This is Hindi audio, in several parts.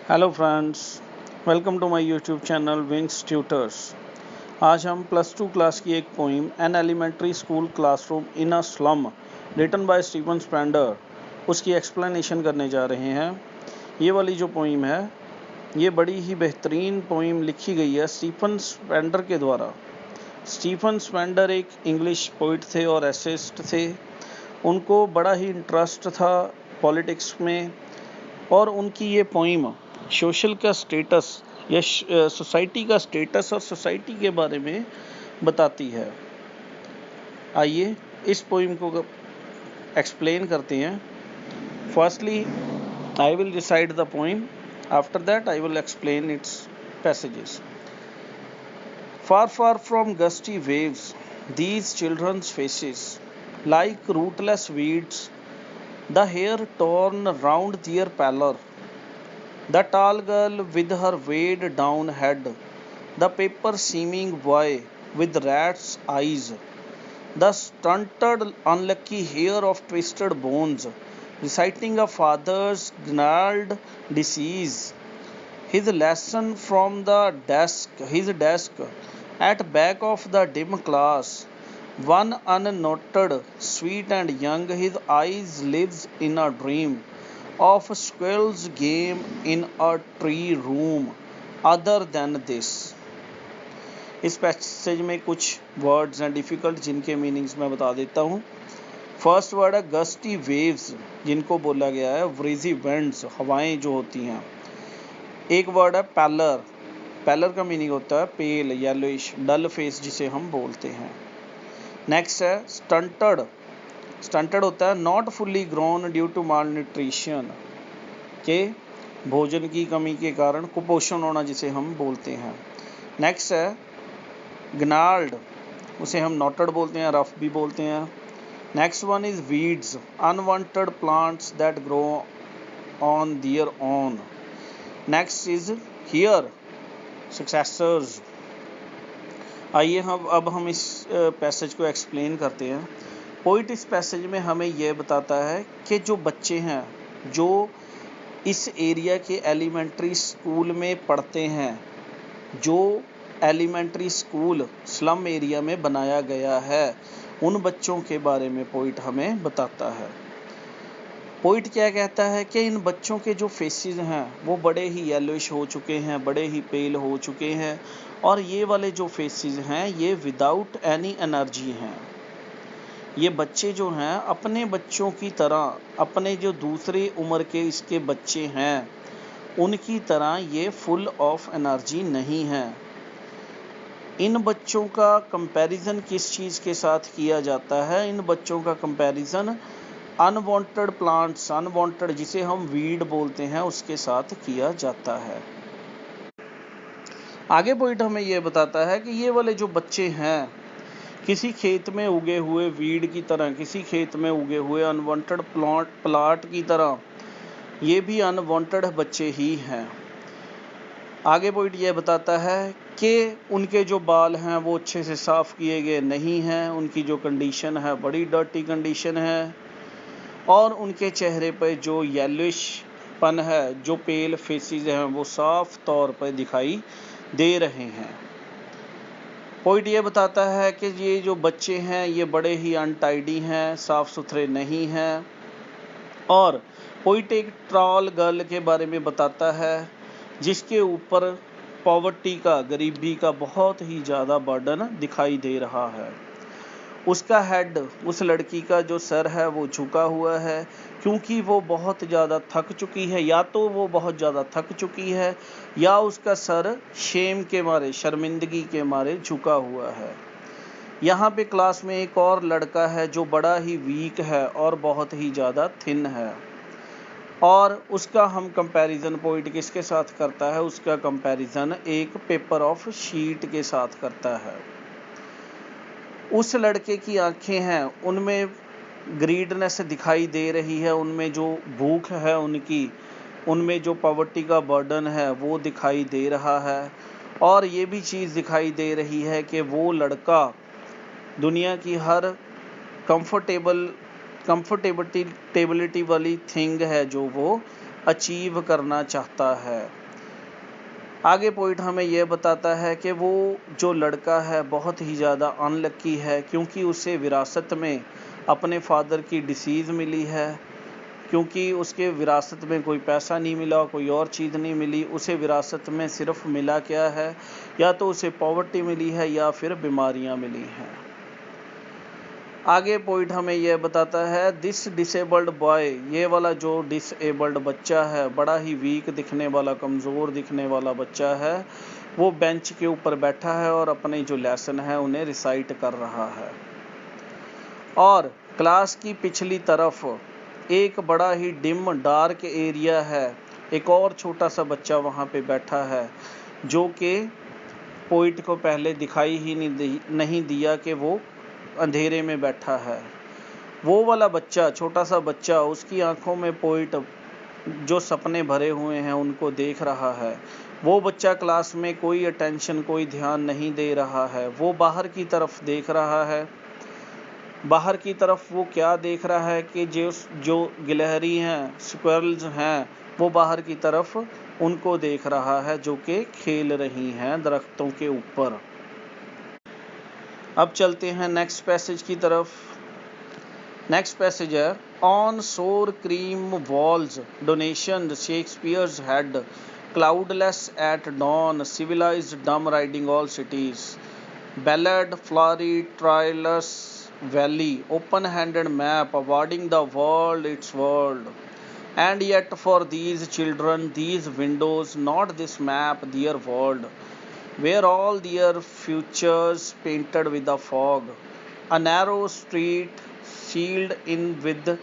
Hello friends, welcome to my YouTube channel Wings Tutors. आज हम +2 क्लास की एक poem an elementary school classroom in a slum written by Stephen Spender उसकी एक्सप्लेनेशन करने जा रहे हैं। ये वाली जो पोइम है ये बड़ी ही बेहतरीन पोइम लिखी गई है स्टीफन स्पेंडर के द्वारा। स्टीफन स्पेंडर एक इंग्लिश पोइट थे और एसेइस्ट थे। उनको बड़ा ही इंटरेस्ट था पॉलिटिक्स में और उनकी ये पोइम सोशल का स्टेटस या सोसाइटी का स्टेटस और सोसाइटी के बारे में बताती है। आइए इस पोइम को एक्सप्लेन करते हैं। Firstly I will recite the poem, after that I will explain it's passages. Far, far from gusty waves, these children's faces, like rootless weeds, the hair torn round their pallor, the tall girl with her weighed down head, the paper seeming boy with rat's eyes, the stunted unlucky hair of twisted bones, reciting a father's gnarled disease, his lesson from his desk, at back of the dim class, one unnoted, sweet and young, his eyes lives in a dream of squirrel's game in a tree room other than this। इस पैसेज में कुछ वर्ड्स हैं डिफिकल्ट जिनके मीनिंग्स मैं बता देता हूँ। फर्स्ट वर्ड है गस्टी वेव्स, जिनको बोला गया है व्रीजी विंड्स, हवाएं जो होती हैं। एक वर्ड है पैलर, पैलर का मीनिंग होता है पेल, येलोइश, डल फेस जिसे हम बोलते हैं। नेक्स्ट है स्टंटेड, स्टंटेड होता है not fully grown due to malnutrition, के भोजन की कमी के कारण कुपोषण होना जिसे हम बोलते हैं। नेक्स्ट है ग्नाल्ड, उसे हम नॉटेड बोलते हैं, रफ भी बोलते हैं। Next one is weeds, unwanted plants that grow on their own. Next is here, successors. आइए अब हम इस पैसेज को एक्सप्लेन करते हैं। पोइट इस पैसेज में हमें यह बताता है कि जो बच्चे हैं जो इस एरिया के एलिमेंट्री स्कूल में पढ़ते हैं, जो एलिमेंट्री स्कूल स्लम एरिया में बनाया गया है, उन बच्चों के बारे में पोइट हमें बताता है। पोइट क्या कहता है कि इन बच्चों के जो फेसेस हैं वो बड़े ही येलोइश हो चुके हैं, बड़े ही पेल हो चुके हैं, और ये वाले जो फेसेस हैं ये विदाउट एनी एनर्जी हैं। ये बच्चे जो हैं अपने बच्चों की तरह, अपने जो दूसरे उम्र के इसके बच्चे हैं उनकी तरह ये फुल ऑफ एनर्जी नहीं है। इन बच्चों का कंपैरिजन किस चीज़ के साथ किया जाता है? इन बच्चों का कंपैरिजन अनवांटेड प्लांट्स, अनवांटेड जिसे हम वीड बोलते हैं, उसके साथ किया जाता है। आगे पॉइंट हमें यह बताता है कि ये वाले जो बच्चे हैं किसी खेत में उगे हुए वीड की तरह, किसी खेत में उगे हुए अनवांटेड प्लांट की तरह ये भी अनवांटेड बच्चे ही हैं। आगे पॉइंट यह बताता है कि उनके जो बाल हैं वो अच्छे से साफ किए गए नहीं हैं, उनकी जो कंडीशन है बड़ी डर्टी कंडीशन है, और उनके चेहरे पर जो येलोइश पन है, जो पेल फेसेस हैं, वो साफ तौर पर दिखाई दे रहे हैं। पॉइंट ये बताता है कि ये जो बच्चे हैं ये बड़े ही अनटाइडी हैं, साफ सुथरे नहीं हैं। और पॉइंट एक ट्रॉल गर्ल के बारे में बताता है जिसके ऊपर पॉवर्टी का, गरीबी का बहुत ही ज़्यादा बर्डन दिखाई दे रहा है। उसका हेड, उस लड़की का जो सर है वो झुका हुआ है क्योंकि वो बहुत ज़्यादा थक चुकी है, या तो वो बहुत ज़्यादा थक चुकी है या उसका सर शेम के मारे, शर्मिंदगी के मारे झुका हुआ है। यहाँ पे क्लास में एक और लड़का है जो बड़ा ही वीक है और बहुत ही ज़्यादा थिन है, और उसका हम कंपैरिजन पॉइंट किसके साथ करता है? उसका कंपैरिजन एक पेपर ऑफ शीट के साथ करता है। उस लड़के की आंखें हैं उनमें ग्रीडनेस दिखाई दे रही है, उनमें जो भूख है उनकी, उनमें जो पॉवर्टी का बर्डन है वो दिखाई दे रहा है। और ये भी चीज़ दिखाई दे रही है कि वो लड़का दुनिया की हर कंफर्टेबिलिटी वाली थिंग है जो वो अचीव करना चाहता है। आगे पॉइंट हमें यह बताता है कि वो जो लड़का है बहुत ही ज़्यादा अनलकी है, क्योंकि उसे विरासत में अपने फादर की डिसीज़ मिली है, क्योंकि उसके विरासत में कोई पैसा नहीं मिला, कोई और चीज़ नहीं मिली। उसे विरासत में सिर्फ मिला क्या है, या तो उसे पॉवर्टी मिली है या फिर बीमारियां मिली हैं। आगे पॉइंट हमें यह बताता है दिस डिसेबल्ड बॉय, ये वाला जो डिसेबल्ड बच्चा है, बड़ा ही वीक दिखने वाला, कमज़ोर दिखने वाला बच्चा है, वो बेंच के ऊपर बैठा है और अपने जो लेसन है उन्हें रिसाइट कर रहा है। और क्लास की पिछली तरफ एक बड़ा ही डिम डार्क एरिया है, एक और छोटा सा बच्चा वहाँ पे बैठा है, जो कि पोइट को पहले दिखाई ही नहीं दिया कि वो अंधेरे में बैठा है। वो वाला बच्चा, छोटा सा बच्चा, उसकी आंखों में पोइट जो सपने भरे हुए हैं उनको देख रहा है। वो बच्चा क्लास में कोई अटेंशन, कोई ध्यान नहीं दे रहा है, वो बाहर की तरफ देख रहा है। बाहर की तरफ वो क्या देख रहा है कि जो गिलहरी हैं, स्क्विरल्स हैं, वो बाहर की तरफ उनको देख रहा है जो कि खेल रही हैं दरख्तों के ऊपर। अब चलते हैं नेक्स्ट पैसेज की तरफ। नेक्स्ट पैसेज है on sore cream walls donation Shakespeare's head cloudless at dawn civilized dumb riding all cities ballad flowery trailers valley open-handed map awarding the world its world, and yet for these children these windows not this map their world, where all their futures painted with a fog, a narrow street sealed in with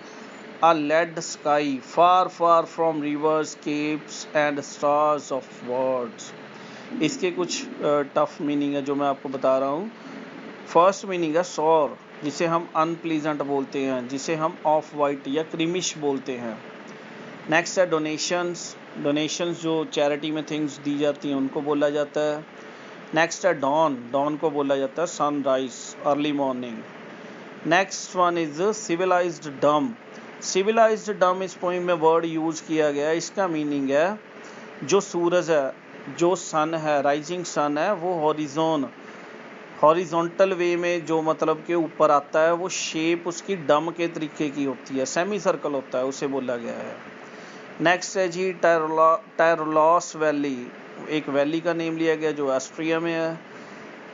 a lead sky, far far from rivers, capes and stars of words। इसके कुछ टफ मीनिंग है जो मैं आपको बता रहा हूँ। फर्स्ट मीनिंग है सॉर, जिसे हम अनप्लीजेंट बोलते हैं, जिसे हम ऑफ वाइट या क्रीमिश बोलते हैं। नेक्स्ट है डोनेशंस, डोनेशंस जो चैरिटी में थिंग्स दी जाती हैं उनको बोला जाता है। नेक्स्ट है डॉन, डॉन को बोला जाता है sunrise, early morning. Next one is civilized dome. Civilized dome इस पोइम में वर्ड यूज किया गया है। इसका मीनिंग है जो सूरज है, जो सन है, राइजिंग सन है, वो हॉरिजॉन्टल वे में जो मतलब के ऊपर आता है, वो शेप उसकी डम के तरीके की होती है, सेमी सर्कल होता है, उसे बोला गया है। नेक्स्ट है जी टायरोलॉस वैली, एक वैली का नेम लिया गया जो ऑस्ट्रिया में है।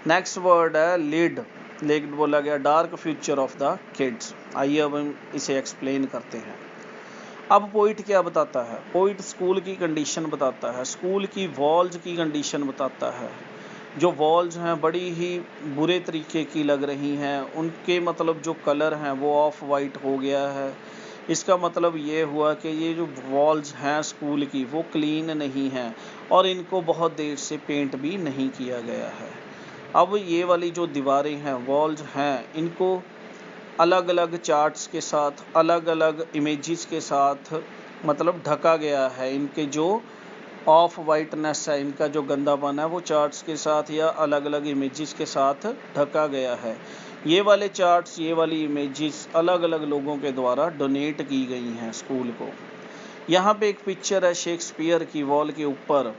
नेक्स्ट वर्ड है लिड, लेड बोला गया dark future of the kids. आइए अब हम इसे एक्सप्लेन करते हैं। अब पोइट क्या बताता है? पोइट स्कूल की कंडीशन बताता है, स्कूल की वॉल्स की कंडीशन बताता है। जो वॉल्स हैं बड़ी ही बुरे तरीके की लग रही हैं, उनके मतलब जो कलर हैं वो ऑफ वाइट हो गया है। इसका मतलब ये हुआ कि ये जो वॉल्स हैं स्कूल की वो क्लीन नहीं हैं और इनको बहुत देर से पेंट भी नहीं किया गया है। अब ये वाली जो दीवारें हैं, वॉल्स हैं, इनको अलग अलग चार्ट्स के साथ, अलग अलग इमेजेस के साथ मतलब ढका गया है। इनके जो ऑफ वाइटनेस है, इनका जो गंदापन है, वो चार्ट्स के साथ या अलग अलग इमेजेस के साथ ढका गया है। ये वाले चार्ट्स, ये वाली इमेजेस अलग अलग लोगों के द्वारा डोनेट की गई हैं स्कूल को। यहाँ पे एक पिक्चर है शेक्सपियर की वॉल के ऊपर।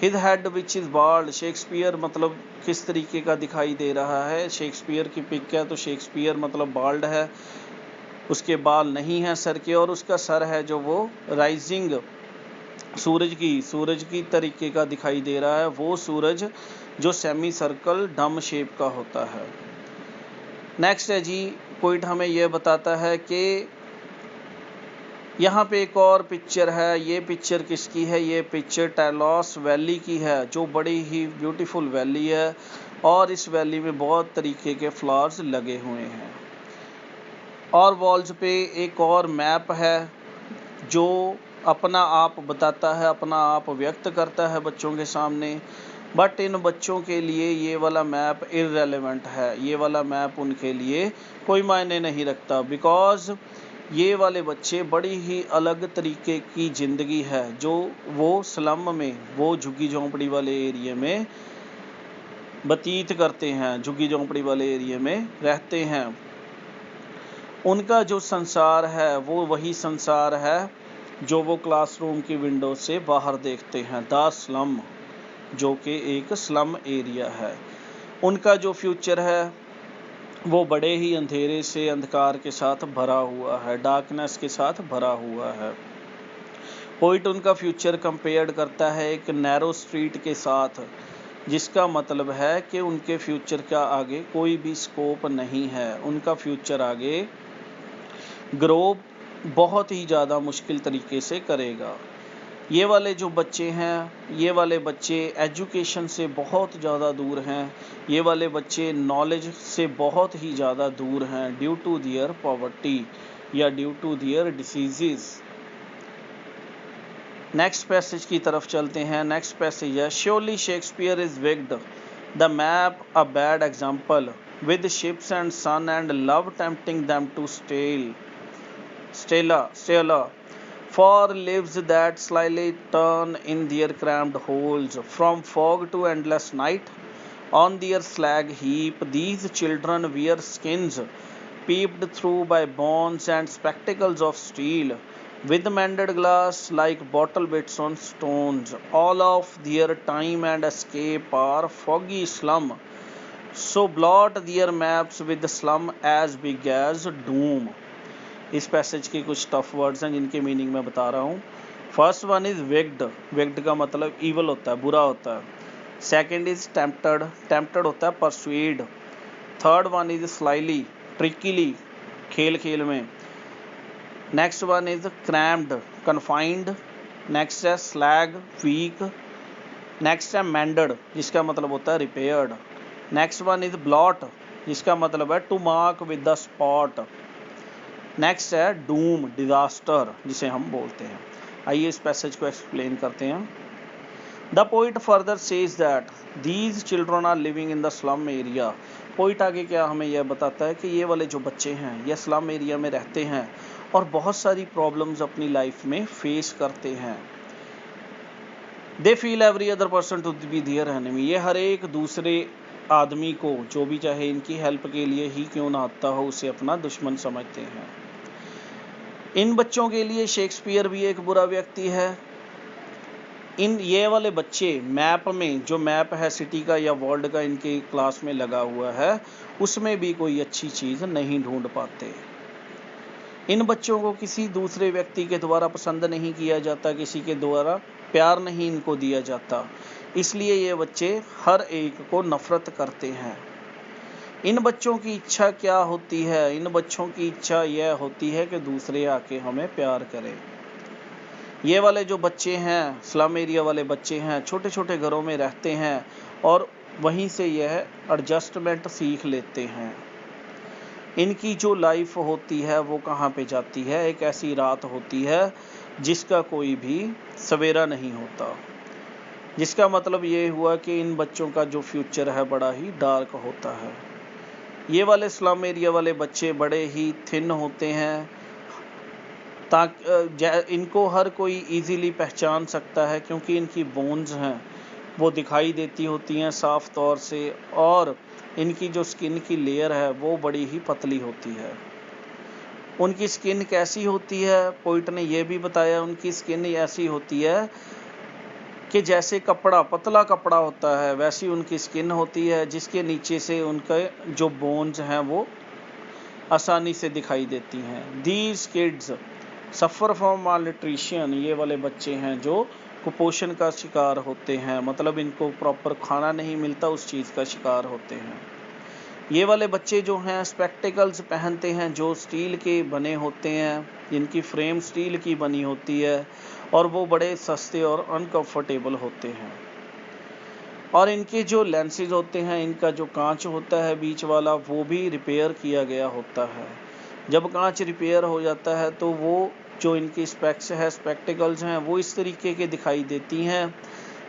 His head which is bald, Shakespeare मतलब किस तरीके का दिखाई दे रहा है। शेक्सपियर की पिक है तो शेक्सपियर मतलब बाल्ड है, उसके बाल नहीं हैं सर के, और उसका सर है जो वो राइजिंग सूरज की तरीके का दिखाई दे रहा है। वो सूरज जो सेमी सर्कल डम शेप का होता है। नेक्स्ट है जी पॉइंट हमें यह बताता है कि यहाँ पे एक और पिक्चर है। ये पिक्चर किसकी है? ये पिक्चर टायरोलॉस वैली की है, जो बड़ी ही ब्यूटीफुल वैली है और इस वैली में बहुत तरीके के फ्लावर्स लगे हुए हैं। और वॉल्स पे एक और मैप है जो अपना आप बताता है, अपना आप व्यक्त करता है बच्चों के सामने। बट इन बच्चों के लिए ये वाला मैप इररेलेवेंट है, ये वाला मैप उनके लिए कोई मायने नहीं रखता, बिकॉज ये वाले बच्चे बड़ी ही अलग तरीके की ज़िंदगी है जो वो स्लम में, वो झुग्गी झोंपड़ी वाले एरिया में व्यतीत करते हैं, झुग्गी झोंपड़ी वाले एरिया में रहते हैं। उनका जो संसार है वो वही संसार है जो वो क्लासरूम की विंडो से बाहर देखते हैं। द स्लम, जो कि एक स्लम एरिया है। उनका जो फ्यूचर है वो बड़े ही अंधेरे से, अंधकार के साथ भरा हुआ है, डार्कनेस के साथ भरा हुआ है। पोइट उनका फ्यूचर कंपेयर करता है एक नैरो स्ट्रीट के साथ, जिसका मतलब है कि उनके फ्यूचर का आगे कोई भी स्कोप नहीं है। उनका फ्यूचर आगे ग्रो बहुत ही ज़्यादा मुश्किल तरीके से करेगा। ये वाले जो बच्चे हैं, ये वाले बच्चे एजुकेशन से बहुत ज़्यादा दूर हैं। ये वाले बच्चे नॉलेज से बहुत ही ज़्यादा दूर हैं, ड्यू टू दियर पॉवर्टी या due to their diseases. Next passage की तरफ चलते हैं। नेक्स्ट पैसेज है, surely Shakespeare is wicked the map a bad example with ships and sun and love tempting them to Stella, for lives that slyly turn in their cramped holes, from fog to endless night. On their slag heap, these children wear skins peeped through by bones and spectacles of steel, with mended glass like bottle bits on stones. All of their time and escape are foggy slum, so blot their maps with slum as big as doom. इस पैसेज के कुछ टफ वर्ड्स हैं जिनके मीनिंग मैं बता रहा हूँ। First one is wicked. Wicked का मतलब ईवल होता है, बुरा होता है। Second is tempted. टेम्प्टेड होता है persuade. Third one is slyly, trickily, खेल खेल में। Next one is crammed, confined. Next है स्लैग, वीक। नेक्स्ट है मेंडेड, जिसका मतलब होता है repaired. Next one is blot, जिसका मतलब है to mark with the spot. Next है डूम, डिजास्टर, जिसे हम बोलते हैं। आइए इस पैसेज को एक्सप्लेन करते हैं। The poet further says that these children are living in the slum area. Poet आगे क्या हमें यह बताता है कि ये वाले जो बच्चे हैं ये स्लम एरिया में रहते हैं और बहुत सारी प्रॉब्लम्स अपनी लाइफ में फेस करते हैं। They feel every other person to be their enemy. ये हर एक दूसरे आदमी को, जो भी चाहे इनकी हेल्प के लिए ही क्यों ना आता हो, उसे अपना दुश्मन समझते हैं। इन बच्चों के लिए शेक्सपियर भी एक बुरा व्यक्ति है। ये वाले बच्चे मैप में, जो मैप है सिटी का या वर्ल्ड का इनके क्लास में लगा हुआ है, उसमें भी कोई अच्छी चीज़ नहीं ढूंढ पाते। इन बच्चों को किसी दूसरे व्यक्ति के द्वारा पसंद नहीं किया जाता, किसी के द्वारा प्यार नहीं इनको दिया जाता, इसलिए ये बच्चे हर एक को नफरत करते हैं। इन बच्चों की इच्छा क्या होती है? इन बच्चों की इच्छा यह होती है कि दूसरे आके हमें प्यार करें। ये वाले जो बच्चे हैं, स्लम एरिया वाले बच्चे हैं, छोटे छोटे घरों में रहते हैं और वहीं से यह एडजस्टमेंट सीख लेते हैं। इनकी जो लाइफ होती है वो कहाँ पे जाती है? एक ऐसी रात होती है जिसका कोई भी सवेरा नहीं होता, जिसका मतलब ये हुआ कि इन बच्चों का जो फ्यूचर है बड़ा ही डार्क होता है। ये वाले स्लम एरिया वाले बच्चे बड़े ही थिन होते हैं, ताकि इनको हर कोई इजीली पहचान सकता है, क्योंकि इनकी बोन्स हैं वो दिखाई देती होती हैं साफ तौर से, और इनकी जो स्किन की लेयर है वो बड़ी ही पतली होती है। उनकी स्किन कैसी होती है? पोइट ने ये भी बताया, उनकी स्किन ऐसी होती है कि जैसे कपड़ा, पतला कपड़ा होता है, वैसी उनकी स्किन होती है, जिसके नीचे से उनके जो बोन्स हैं वो आसानी से दिखाई देती हैं। These kids suffer from malnutrition. ये वाले बच्चे हैं जो कुपोषण का शिकार होते हैं, मतलब इनको प्रॉपर खाना नहीं मिलता, उस चीज़ का शिकार होते हैं। ये वाले बच्चे जो हैं स्पेक्टिकल्स पहनते हैं जो स्टील के बने होते हैं, जिनकी फ्रेम स्टील की बनी होती है और वो बड़े सस्ते और अनकंफर्टेबल होते हैं। और इनके जो लेंसेज होते हैं, इनका जो कांच होता है बीच वाला, वो भी रिपेयर किया गया होता है। जब कांच रिपेयर हो जाता है तो वो जो इनकी स्पेक्स है, स्पेक्टिकल्स हैं, वो इस तरीके के दिखाई देती हैं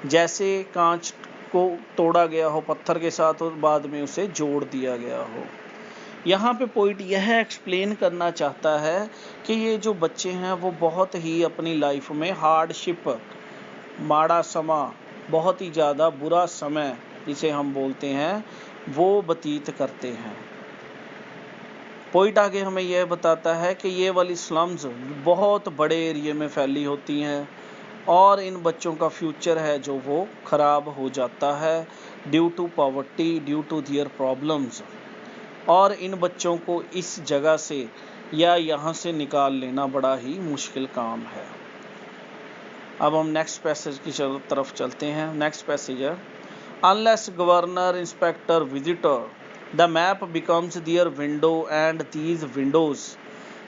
जैसे कांच को तोड़ा गया हो पत्थर के साथ और बाद में उसे जोड़ दिया गया हो। यहाँ पे पोइट यह एक्सप्लेन करना चाहता है कि ये जो बच्चे हैं वो बहुत ही अपनी लाइफ में हार्डशिप, माड़ा समा, बहुत ही ज़्यादा बुरा समय जिसे हम बोलते हैं, वो व्यतीत करते हैं। पोइट आगे हमें यह बताता है कि ये वाली स्लम्स बहुत बड़े एरिया में फैली होती हैं और इन बच्चों का फ्यूचर है जो वो ख़राब हो जाता है due to poverty, due to their problems, और इन बच्चों को इस जगह से या यहाँ से निकाल लेना बड़ा ही मुश्किल काम है। अब हम नेक्स्ट पैसेज की तरफ चलते हैं। नेक्स्ट पैसेज है, unless governor, inspector, visitor, the map becomes their window and these windows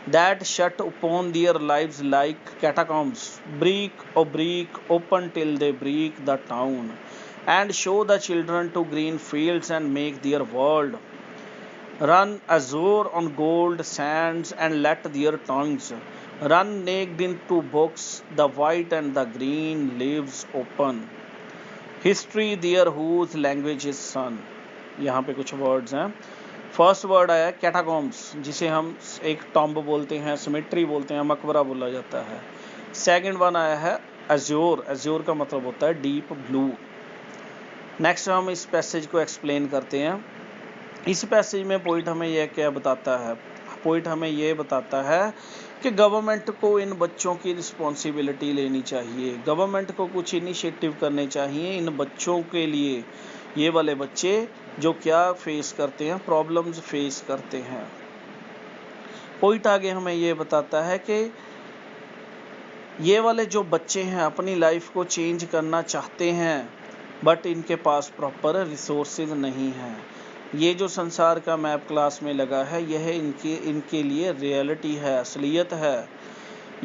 that shut upon their lives like catacombs, brick o brick, open till they break the town, and show the children to green fields and make their world run azure on gold sands, and let their tongues run naked into books, the white and the green leaves open, history there whose language is sun। यहाँ पे कुछ वर्ड्स हैं। फर्स्ट वर्ड आया कैटाकॉम्ब्स, जिसे हम एक टॉम्ब बोलते हैं, सिमेट्री बोलते हैं, मकबरा बोला जाता है। सेकंड वन आया है अज्योर, अज्योर का मतलब होता है डीप ब्लू। नेक्स्ट हम इस पैसेज को एक्सप्लेन करते हैं। इस पैसेज में पोइट हमें यह क्या बताता है, पोइट हमें यह बताता है कि गवर्नमेंट को इन बच्चों की रिस्पॉन्सिबिलिटी लेनी चाहिए, गवर्नमेंट को कुछ इनिशिएटिव करने चाहिए इन बच्चों के लिए। ये वाले बच्चे जो क्या फेस करते हैं, प्रॉब्लम्स फेस करते हैं। पोइट आगे हमें ये बताता है कि ये वाले जो बच्चे हैं अपनी लाइफ को चेंज करना चाहते हैं, बट इनके पास प्रॉपर रिसोर्सेज नहीं हैं। ये जो संसार का मैप क्लास में लगा है, यह इनके लिए रियलिटी है, असलियत है।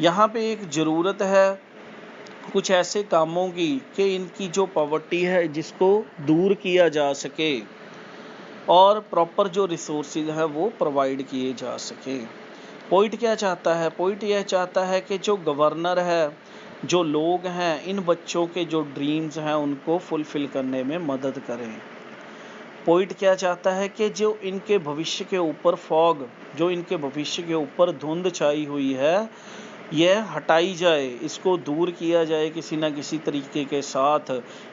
यहाँ पे एक ज़रूरत है कुछ ऐसे कामों की कि इनकी जो पॉवर्टी है जिसको दूर किया जा सके और प्रॉपर जो रिसोर्सेज है वो प्रोवाइड किए जा सके। पोइट क्या चाहता है, पोइट यह चाहता है कि जो गवर्नर है, जो लोग हैं, इन बच्चों के जो ड्रीम्स हैं उनको फुलफिल करने में मदद करें। पोइट क्या चाहता है कि जो इनके भविष्य के ऊपर फॉग, जो इनके भविष्य के ऊपर धुंध छाई हुई है, यह हटाई जाए, इसको दूर किया जाए किसी ना किसी तरीके के साथ।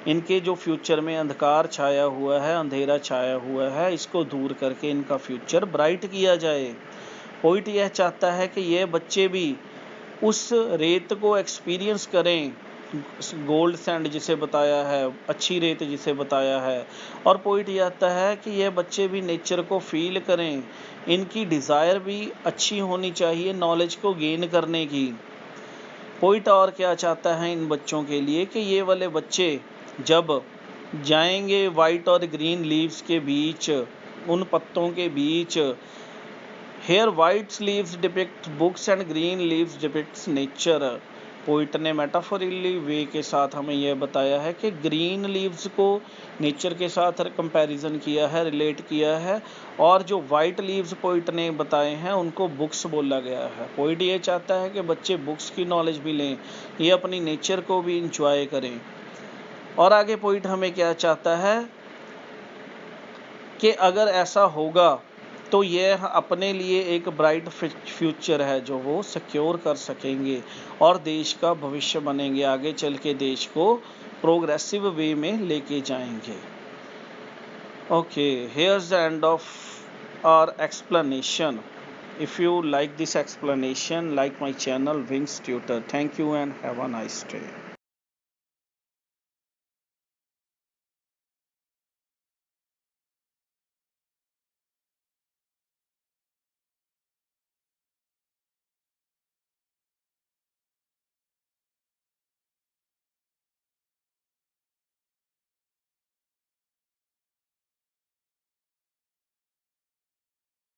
इनके जो फ्यूचर में अंधकार छाया हुआ है, अंधेरा छाया हुआ है, इसको दूर करके इनका फ्यूचर ब्राइट किया जाए। पोइट यह चाहता है कि ये बच्चे भी उस रेत को एक्सपीरियंस करें, गोल्ड सैंड जिसे बताया है, अच्छी रेत जिसे बताया है। और पोइट यह चाहता है कि ये बच्चे भी नेचर को फील करें, इनकी डिज़ायर भी अच्छी होनी चाहिए नॉलेज को गेन करने की। पोइट और क्या चाहता है इन बच्चों के लिए कि ये वाले बच्चे जब जाएंगे वाइट और ग्रीन लीव्स के बीच, उन पत्तों के बीच, here white leaves depict books and green leaves depicts nature. Poet ने मेटाफोरिकली वे के साथ हमें यह बताया है कि ग्रीन लीव्स को नेचर के साथ कंपैरिजन किया है, रिलेट किया है, और जो वाइट लीव्स पोइट ने बताए हैं उनको बुक्स बोला गया है। पोइट ये चाहता है कि बच्चे बुक्स की नॉलेज भी लें, ये अपनी नेचर को भी इंजॉय करें। और आगे पोइट हमें क्या चाहता है कि अगर ऐसा होगा तो यह अपने लिए एक ब्राइट फ्यूचर है जो वो सिक्योर कर सकेंगे और देश का भविष्य बनेंगे, आगे चल के देश को प्रोग्रेसिव वे में लेके जाएंगे। Okay, here's the end of our explanation. If you like this explanation, like my channel Wings Tutor. Thank you and have a nice day.